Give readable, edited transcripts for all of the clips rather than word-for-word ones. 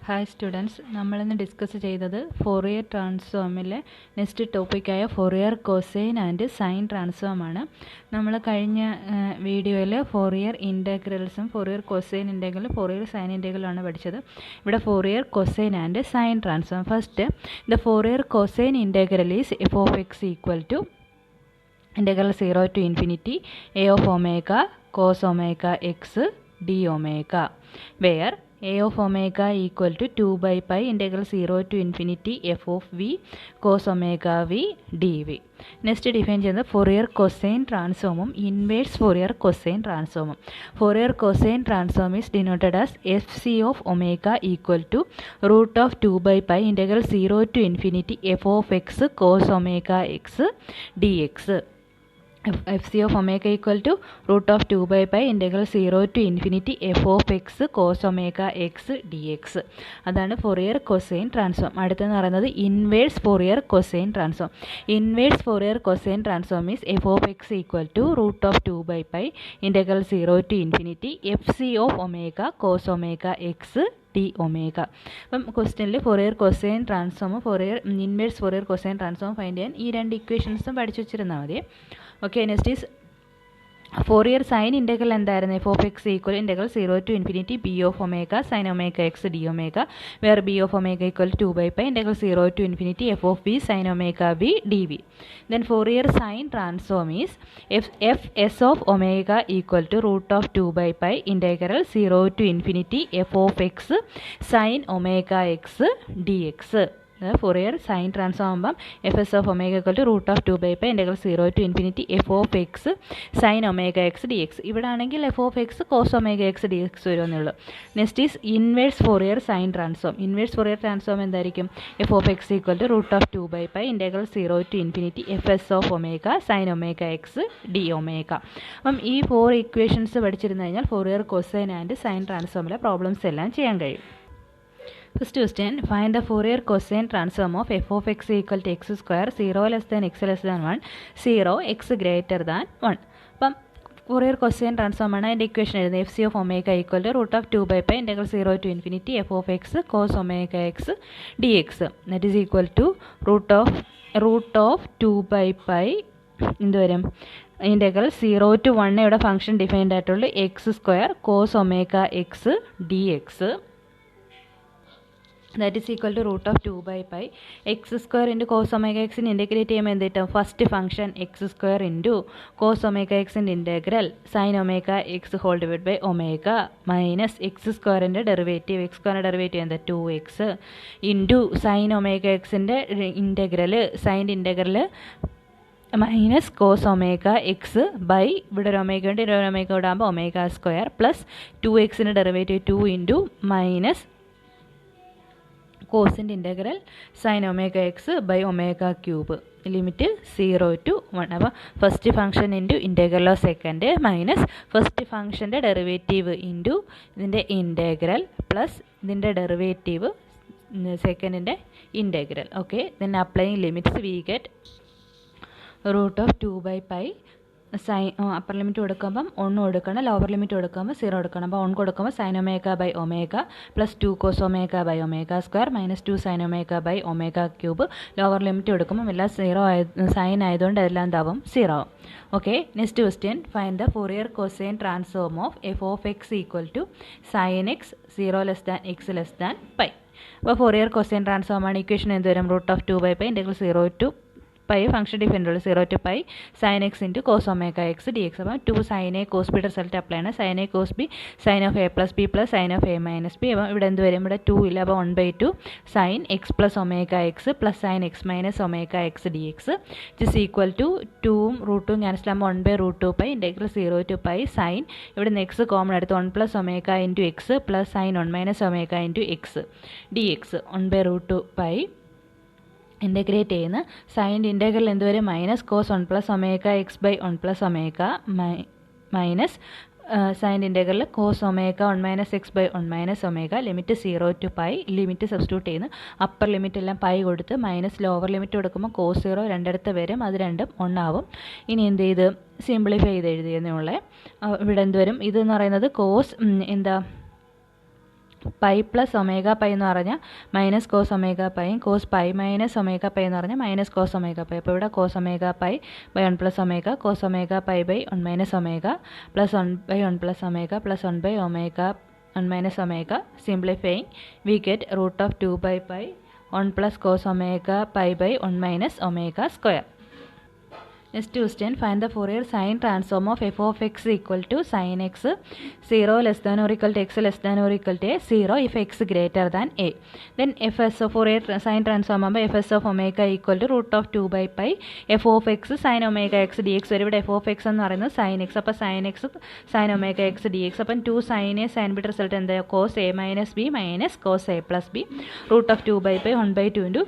Hi students, നമ്മളിന്ന് discuss ചെയ്തത് Fourier ട്രാൻസ്ഫോമിലെ നെക്സ്റ്റ് ടോപ്പിക്കായ ഫോറിയർ കൊസൈൻ ആൻഡ് സൈൻ ട്രാൻസ്ഫോമാണ്. നമ്മൾ കഴിഞ്ഞ വീഡിയോയിൽ ഫോറിയർ ഇൻ്റഗ്രൽസും ഫോറിയർ കൊസൈൻ ഇൻ്റഗ്രലും ഫോറിയർ സൈൻ ഇൻ്റഗ്രലുമാണ് പഠിച്ചത്. ഇവിടെ Fourier cosine and sine transform. First, the Fourier cosine integral is f of X equal to integral 0 to infinity a of omega cos omega x d omega, where a of omega equal to 2 by pi integral 0 to infinity f of v cos omega v dv. Next define ചെയ്യുന്നത് Fourier cosine ട്രാൻസ്ഫോമും inverse Fourier cosine ട്രാൻസ്ഫോമും. Fourier cosine transform is denoted as f C of omega equal to root of 2 by pi integral 0 to infinity f of x cos omega x dx. fc of omega equal to root of 2 by pi integral 0 to infinity f of x cos omega x dx. അതാണ് Fourier cosine transform. അടുത്തെന്ന് പറയുന്നത് inverse Fourier cosine transform. Inverse Fourier cosine transform is f of X equal to root of 2 by pi integral 0 to infinity f C of omega cos omega X d omega. അപ്പം ക്വസ്റ്റ്യനിൽ Fourier cosine ട്രാൻസ്ഫോമും inverse Fourier cosine transform find ചെയ്യാൻ ഈ രണ്ട് ഇക്വേഷൻസും പഠിച്ചു വെച്ചിരുന്നാൽ മതി. Okay, next is Fourier sine integral എന്തായിരുന്നു? F of X equal integral 0 to infinity b of omega sine omega X d omega, where b of omega equal 2 by pi integral 0 to infinity F of b sine omega b d v. Then Fourier sine transform is f s of omega equal to root of 2 by pi integral 0 to infinity F of x sine omega X D x. Fourier sine transform ആകുമ്പം f s of omega equal to root of 2 by pi integral 0 to infinity F of x sine omega X D x. ഇവിടെ ആണെങ്കിൽ f of X cos omega X D x വരുമെന്നുള്ളൂ. Next is inverse Fourier sine transform. Inverse Fourier transform എന്തായിരിക്കും? F of X equal to root of 2 by pi integral 0 to infinity f s of omega sine omega X d omega. അപ്പം ഈ 4 equations പഠിച്ചിരുന്നു കഴിഞ്ഞാൽ Fourier cosine and sign ട്രാൻസ്ഫോമിലെ problems എല്ലാം ചെയ്യാൻ കഴിയും. First question, find the Fourier cosine transform of f of x equal to x square 0 less than x less than 1 0 x greater than 1. അപ്പം Fourier cosine transform ആണ്. അതിൻ്റെ equation എഴുതുന്നത് F C of omega equal to root of 2 by pi integral 0 to infinity F of X cos omega X D X that is equal to root of 2 by pi എന്ത് വരും? Integral 0 to 1 ഇവിടെ function defined ആയിട്ടുള്ളൂ x square cos omega X D x. That is equal to root of 2 by pi x square into cos omega എക്സിന് integrate ചെയ്യുമ്പോൾ എന്ത് കിട്ടും? First function x square into cos omega എക്സിൻ്റെ integral sine omega x whole divide by omega minus x സ്ക്വയറിൻ്റെ derivative x സ്ക്വയറിൻ്റെ derivative എന്താ? 2x into sine omega എക്സിൻ്റെ integral സൈൻ്റെ integral minus cos omega x by ഇവിടെ ഒരു omega ഉണ്ട്, ഒരു ഒമേഗ ഇടാകുമ്പോൾ ഒമേഗ സ്ക്വയർ പ്ലസ് 2xൻ്റെ ഡെറിവേറ്റീവ് 2 ഇൻറ്റു മൈനസ് കോസിൻ്റെ integral sine omega x by omega cube limit 0 to 1. അപ്പോൾ first function into integral of second minus first ഫംഗ്ഷൻ്റെ derivative into ഇതിൻ്റെ ഇൻ്റഗ്രൽ പ്ലസ് ഇതിൻ്റെ ഡെറിവേറ്റീവ് സെക്കൻഡിൻ്റെ integral. Okay, then applying limits we get root of 2 by pi sine upper limit കൊടുക്കുമ്പം 1 കൊടുക്കണം, lower limit കൊടുക്കുമ്പോൾ 0 കൊടുക്കണം. അപ്പോൾ 1 കൊടുക്കുമ്പോൾ sine omega by omega plus 2 cos omega by omega square minus 2 sine omega by omega cube. Lower limit കൊടുക്കുമ്പോൾ എല്ലാം 0 sine ആയതുകൊണ്ട് എല്ലാം എന്താവും? 0 ആവും. Okay, next question, find the Fourier cosine transform of F of X equal to sine X 0 less than X less than pi. അപ്പോൾ Fourier cosine transform ആണ്. Equation എന്ത് വരും? Root of 2 by pi integral 0 to pi function defined ഉള്ളൂ 0 to pi sine x into cos omega X D x. അപ്പം 2 sine A cos ബിയുടെ result apply ആണ്. Sine A cos B sine of A plus B plus sine of A minus B. അപ്പം ഇവിടെ എന്ത് വരും? ഇവിടെ 2 ഇല്ല, അപ്പോൾ 1/2 sine x plus omega X plus sine x minus omega X D x is equal to 2ഉം റൂട്ടും cancel ആകുമ്പോൾ 1/√2 pi integral 0 to pi sine ഇവിടെ നിന്ന് എക്സ് കോമൺ എടുത്ത് 1 plus omega into x plus sine 1 minus omega into x D x 1/√2 pi integrate ചെയ്യുന്ന സൈൻ്റെ integral എന്തുവരും? Minus cos 1 plus omega x by 1 plus omega minus സൈൻ്റെ integral cos omega 1 minus x by 1 minus omega limit 0 to pi limit substitute ചെയ്യുന്നു. Upper limit എല്ലാം pi കൊടുത്ത് minus lower limit കൊടുക്കുമ്പോൾ cos 0 രണ്ടിടത്ത് വരും, അത് രണ്ടും 1 ആവും. ഇനി എന്ത് ചെയ്ത് സിംപ്ലിഫൈ ചെയ്ത് എഴുതിയെന്നുള്ളത് ഇവിടെ എന്ത് വരും? ഇതെന്ന് പറയുന്നത് കോസ് എന്താ പൈ പ്ലസ് ഒമേഗ പൈ എന്ന് പറഞ്ഞാൽ മൈനസ് കോസ് ഒമേഗ പൈയും cos pi minus omega pi എന്ന് പറഞ്ഞാൽ മൈനസ് കോസ് ഒമേഗ പൈ. അപ്പോൾ ഇവിടെ cos omega pi by 1 plus omega cos omega pi by 1 minus omega plus 1 by 1 plus omega plus 1 by omega 1 minus omega. Simplifying, we get root of 2 by pi 1 plus cos omega pi by 1 minus omega square. Next question, find the Fourier sine transform of f of x equal to sin x 0 less than or equal to x less than or equal to 0 if x greater than a. Then fs of Fourier sine transform of fs of omega equal to root of 2 by pi f of x sin omega x dx. ഇവിടെ f of x എന്ന് പറയുന്നത് sin x. അപ്പോൾ sin x sin omega x dx. അപ്പം 2 sin a sin b result എന്താ cos a minus b minus cos a plus b root of 2 by pi 1 by 2 into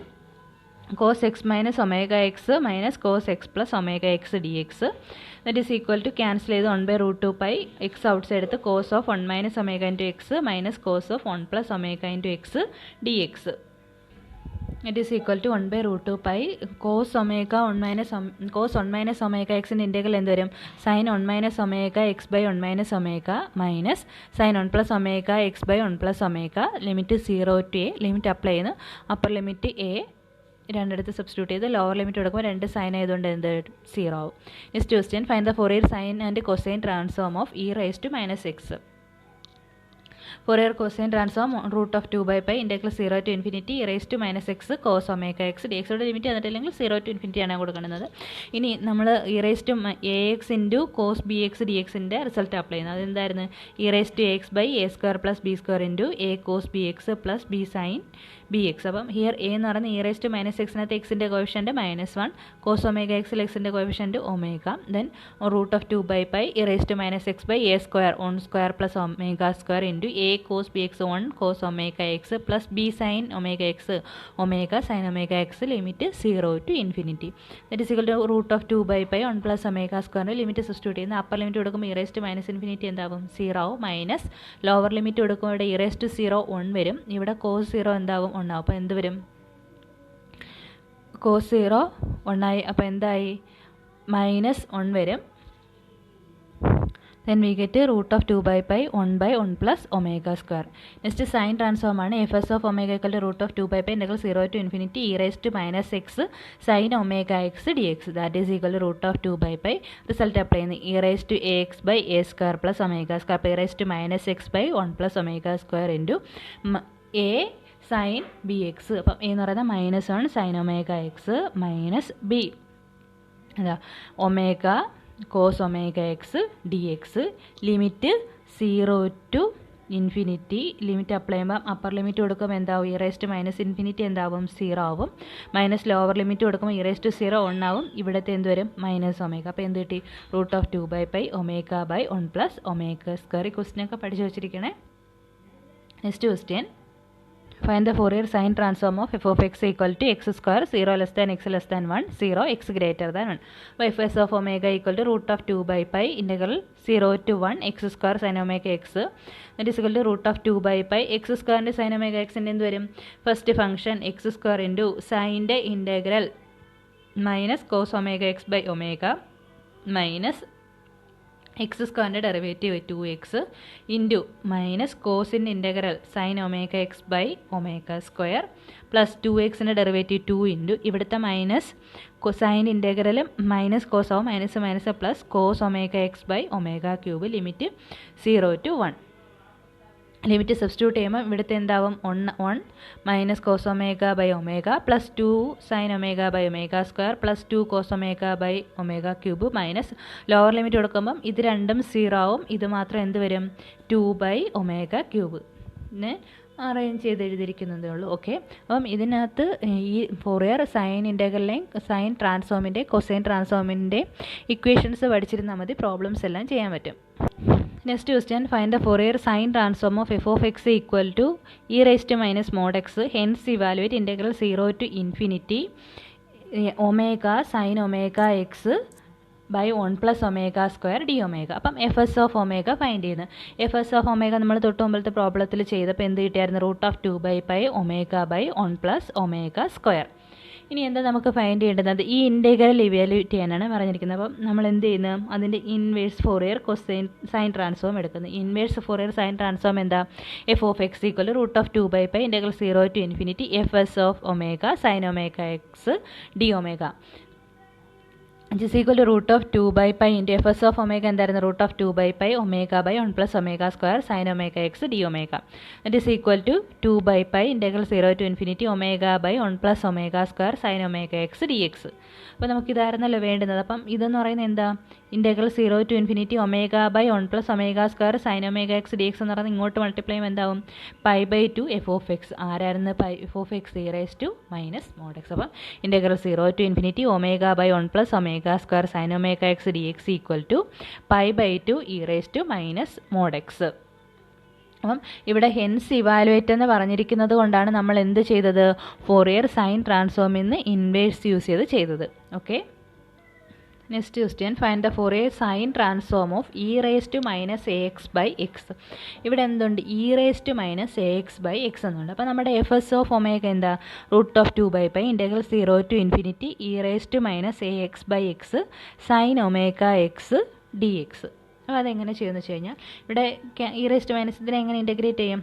cos x minus omega x minus cos x plus omega x dx. That is equal to cancel ചെയ്ത് 1 by root 2 pi x outside എടുത്ത് cos of 1 minus omega into x minus cos of 1 plus omega into x dx. It is equal to 1 by root 2 pi cos 1 minus omega x in integral എന്ത് വരും sin 1 minus omega x by 1 minus omega minus sin 1 plus omega x by 1 plus omega limit 0 to a limit apply ചെയ്യുന്നു upper limit a രണ്ടിടത്ത് substitute ചെയ്ത് lower limit കൊടുക്കുമ്പോൾ 2 sine ആയതുകൊണ്ട് എന്ത് 0 ആവും. Next question, find the Fourier sine and cosine transform of e raise to minus X. Fourier cosine transform root of 2 by pi integral 0 to infinity e raised to minus x cos omega x dx. ഇവിടെ limit തന്നിട്ടില്ലെങ്കിൽ 0 to infinity ആണ് കൊടുക്കുന്നത്. ഇനി നമ്മൾ e raised to ax into cos bx dxൻ്റെ result apply ചെയ്യുന്നത്. അതെന്തായിരുന്നു e raised to ax by a square plus b square into a cos bx plus b sin bx. അപ്പം here a എന്ന് പറയുന്നത് e raised to minus x-നകത്ത് എക്സിൻ്റെ coefficient -1 cos omega x എക്സിൻ്റെ coefficient omega then root of 2 by pi e raised to minus x by a square 1 square plus omega square into a cos bx 1 cos omega x plus b sin omega x omega sin omega x limit 0 to infinity. That is equal to root of 2 by pi 1 plus omega square limit substitute ചെയ്യുന്ന upper limit കൊടുക്കുമ്പോൾ e raised to minus infinity എന്താവും 0 minus lower limit കൊടുക്കുമ്പോൾ ഇവിടെ e raised to 0 1 വരും. ഇവിടെ cos 0 എന്താവും 1 ആവും. അപ്പോൾ എന്ത് വരും cos 0 1 ആയി. അപ്പോൾ എന്തായി -1 വരും. Then we get root of 2 by pi 1 by 1 plus omega square. Next sine transform ആണ് fs of omega equal to root of 2 by pi integral 0 to infinity e raised to minus x sin omega x dx. That is equal to root of 2 by pi result apply ചെയ്യുന്നു e raised to ax by a square plus omega square. അപ്പോൾ e raised to minus x by 1 plus omega square into a sin bx. അപ്പം എന്ന് പറയുന്നത് -1 sin omega x minus b അതാ omega cos omega x dx limit 0 to infinity limit apply ചെയ്യുമ്പോൾ upper limit കൊടുക്കുമ്പോൾ എന്താവും e raised to minus infinity എന്താവും 0 ആവും. Minus lower limit കൊടുക്കുമ്പോൾ e raised to 0 1 ആവും. ഇവിടുത്തെ എന്ത് വരും മൈനസ് ഒമേഗ. അപ്പോൾ എന്ത് കിട്ടി root of 2 by pi omega by 1 plus omega square. ഈ ക്വസ്റ്റ്യനൊക്കെ പഠിച്ചു വെച്ചിരിക്കണേ. Next question, find the Fourier sine transform of f of x equal to x square 0 less than x less than 1 0 x greater than 1 by fs of omega equal to root of 2 by pi integral 0 to 1 x square sin omega x. That is equal to root of 2 by pi x square and sin omega x എന്ത് വരും first function x square into സൈൻ്റെ integral minus cos omega x by omega minus x സ്ക്വയറിൻ്റെ derivative 2x into minus കോസിൻ്റെ integral sine omega x by omega square plus 2xൻ്റെ derivative 2 into ഇവിടുത്തെ minus sine ഇൻ്റഗ്രലും minus cos ആവും minus minus plus cos omega x by omega cube limit 0 to 1. Limit substitute ചെയ്യുമ്പോൾ ഇവിടുത്തെ എന്താവും 1 minus cos omega by omega plus 2 sine omega by omega square plus 2 cos omega by omega cube minus lower limit കൊടുക്കുമ്പം ഇത് രണ്ടും 0 ആവും. ഇത് മാത്രം എന്ത് വരും 2 ബൈ ഒമേഗ ക്യൂബ് പിന്നെ അറേഞ്ച് ചെയ്ത് എഴുതിയിരിക്കുന്നതേ ഉള്ളൂ. ഓക്കെ, അപ്പം ഇതിനകത്ത് ഈ ഫോറിയർ സൈൻ ഇൻ്റഗ്രലിൻ്റെയും സൈൻ ട്രാൻസ്ഫോമിൻ്റെ കൊസൈൻ ട്രാൻസ്ഫോമിൻ്റെ ഇക്വേഷൻസ് പഠിച്ചിരുന്നാൽ മതി, പ്രോബ്ലംസ് എല്ലാം ചെയ്യാൻ പറ്റും. Next question, find the Fourier sine transform of f of x equal to e raised to minus mod x. Hence evaluate integral 0 to infinity omega sin omega x by 1 plus omega square d omega. അപ്പം F s of omega find ചെയ്യുന്നത്. F s of omega നമ്മൾ തൊട്ട് മുമ്പത്തെ പ്രോബ്ലത്തിൽ ചെയ്തപ്പോൾ എന്ത് കിട്ടിയായിരുന്നു root of 2 by pi omega by 1 plus omega square. ഇനി എന്താ നമുക്ക് ഫൈൻഡ് ചെയ്യേണ്ടത്? ഈ ഇൻറ്റഗ്രൽ ഇവാലുവേറ്റ് ചെയ്യാനാണ് പറഞ്ഞിരിക്കുന്നത്. അപ്പം നമ്മൾ എന്ത് ചെയ്യുന്നു? അതിൻ്റെ inverse Fourier cosine sine transform എടുക്കുന്നു. ഇൻവേഴ്സ് ഫോറിയർ സൈൻ ട്രാൻസ്ഫോം എന്താ? F of X equal √2/π integral 0 to ∞ fs of omega sine omega X d omega which is equal to √2/π into fs of omega എന്തായിരുന്നു? √2/π omega by 1 plus omega square sin omega x d omega. That is equal to 2/π integral 0 to ∞ omega by 1 plus omega square sin omega x dx. അപ്പോൾ നമുക്ക് ഇതായിരുന്നല്ലോ വേണ്ടുന്നത്. അപ്പം ഇതെന്ന് പറയുന്നത് എന്താ? Integral 0 to ∞ omega by 1 plus omega square sine omega X D x എന്ന് പറയുന്നത് ഇങ്ങോട്ട് മൾട്ടിപ്ലൈ ചെയ്യുമ്പോൾ എന്താവും? π/2 എഫ് ഓഫ് എക്സ്. ആരായിരുന്നു f of x? e⁻⁻mod x. അപ്പം integral 0 to ∞ omega by 1 plus omega square sine omega X D x equal to π/2 e⁻⁻mod x. അപ്പം ഇവിടെ hence evaluate എന്ന് പറഞ്ഞിരിക്കുന്നത് കൊണ്ടാണ് നമ്മൾ എന്ത് ചെയ്തത്? ഫോറിയർ സൈൻ ട്രാൻസ്ഫോമിൽ നിന്ന് ഇൻവേഴ്സ് യൂസ് ചെയ്തത്. Okay, next question, find the Fourier sine transform of e⁻⁻ax/x. ഇവിടെ എന്തുണ്ട്? e⁻⁻ax എന്നുണ്ട്. അപ്പോൾ നമ്മുടെ fs ഓഫ് ഒമേഗ എന്താ? √2/π integral 0 to ∞ e⁻⁻ax/x sine omega X D x. അപ്പോൾ അതെങ്ങനെ ചെയ്യുമെന്ന് വെച്ച് കഴിഞ്ഞാൽ ഇവിടെ ഇതിനെ എങ്ങനെ ഇൻറ്റഗ്രേറ്റ് ചെയ്യും?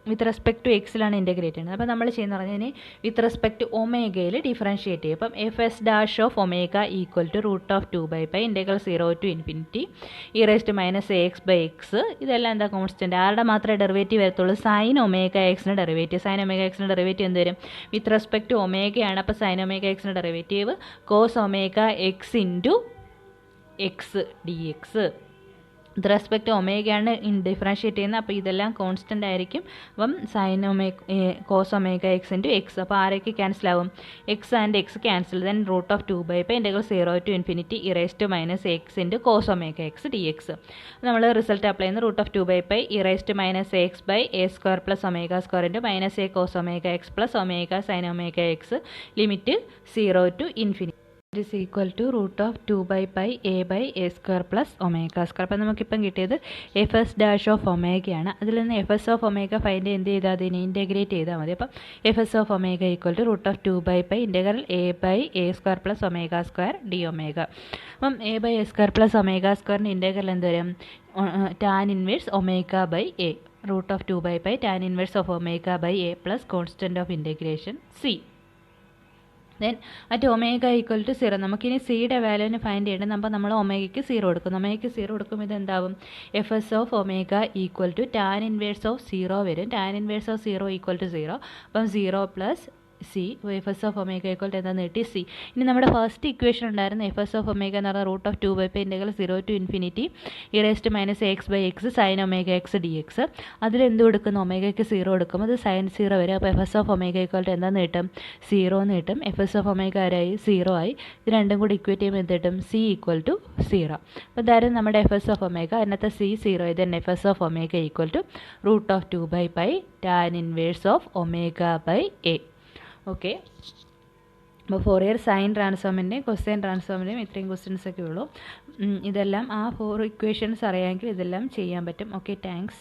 വിത്ത് റെസ്പെക്ട് ടു എക്സിലാണ് ഇൻറ്റഗ്രേറ്റ് ചെയ്യുന്നത്. അപ്പോൾ നമ്മൾ ചെയ്യുന്ന പറഞ്ഞാൽ വിത്ത് റെസ്പെക്ട് ടു ഒമേഗയിൽ ഡിഫറൻഷിയേറ്റ് ചെയ്യും. അപ്പം fs' of omega equal to √2/π integral 0 to ∞ e⁻⁻ax/x. ഇതെല്ലാം എന്താ? കോൺസ്റ്റൻറ്റ്. ആരുടെ മാത്രമേ ഡെറിവേറ്റീവ് വരത്തുള്ളൂ? സൈൻ ഒമേഗ എക്സിൻ്റെ ഡെറിവേറ്റീവ്. സൈൻ ഒമേഗ എക്സിൻ്റെ ഡെറിവേറ്റീവ് എന്ത് വരും? വിത്ത് റെസ്പെക്ട് ടു ഒമേഗയാണ്. അപ്പോൾ സൈൻ ഒമേഗ എക്സിൻ്റെ derivative cos omega x into x D x. With respect to ഒമേഗയാണ് ഡിഫറൻഷിയേറ്റ് ചെയ്യുന്നത്. അപ്പോൾ ഇതെല്ലാം കോൺസ്റ്റൻ്റ് ആയിരിക്കും. അപ്പം sine cos omega x into x. അപ്പോൾ ആരൊക്കെ ക്യാൻസൽ ആവും? X and x cancel. Then √2/π integral 0 to ∞ e⁻⁻x into cos omega X D x. നമ്മൾ റിസൾട്ട് അപ്ലൈ ചെയ്യുന്നത് √2/π e⁻⁻x/a² plus omega square into -a cos omega X plus omega sine omega X limit 0 to ∞. It is equal to √2/π a/a² plus omega square. അപ്പോൾ നമുക്കിപ്പം കിട്ടിയത് fs' of ഒമേഗയാണ്. അതിൽ നിന്ന് fs of omega find എന്ത് ചെയ്താൽ അതിനെ integrate ചെയ്താൽ മതി. അപ്പം fs of omega equal to √2/π integral a/a² plus omega square d omega. അപ്പം a/a² പ്ലസ് ഒമേഗ സ്ക്വയറിൻ്റെ ഇൻറ്റഗ്രൽ എന്ത് വരും? Tan inverse omega by a. √2/π tan inverse of omega by a plus constant of integration c. Then at omega equal to 0. നമുക്കിനി സിയുടെ വാല്യൂവിന് find ചെയ്യണം. അപ്പോൾ നമ്മൾ ഒമേഗയ്ക്ക് 0 കൊടുക്കും. ഒമേഗയ്ക്ക് 0 കൊടുക്കുമ്പോൾ ഇതെന്താവും? fs of omega equal to tan inverse of 0 വരും. Tan inverse of 0 equal to 0. അപ്പം 0 plus c. fs of omega equal to എന്താണെന്ന് കിട്ടി? സി. ഇനി നമ്മുടെ ഫസ്റ്റ് ഇക്വേഷൻ ഉണ്ടായിരുന്നു fs ഓഫ് ഒമേഗ എന്ന് പറഞ്ഞാൽ √2/π integral 0 to ∞ e⁻⁻ax/x sine omega X D x. അതിലെന്ത് കൊടുക്കുന്നു? ഒമേഗയ്ക്ക് 0 കൊടുക്കും. അത് സൈൻ 0 വരും. അപ്പോൾ fs of omega equal to എന്താണെന്ന് കിട്ടും? 0 എന്ന് കിട്ടും. fs ഓഫ് ഒമേഗ ആരായി? 0 ആയി. ഇത് രണ്ടും കൂടി ഇക്വേറ്റ് ചെയ്യുമ്പോൾ എന്ത് കിട്ടും? C equal to 0. അപ്പോൾ ഇതായിരുന്നു നമ്മുടെ fs ഓഫ് ഒമേഗ. അതിനകത്ത് സി 0 ആയി. ദെൻ fs of omega equal to √2/π tan inverse of omega by a. Okay, അപ്പോൾ ഫോറിയർ സൈൻ ട്രാൻസ്ഫോമിൻ്റെയും കൊസൈൻ ട്രാൻസ്ഫോമിൻ്റെയും ഇത്രയും ക്വസ്റ്റ്യൻസ് ഒക്കെ ഉള്ളൂ. ഇതെല്ലാം ആ 4 ഇക്വേഷൻസ് അറിയാമെങ്കിൽ ഇതെല്ലാം ചെയ്യാൻ പറ്റും. Okay, thanks.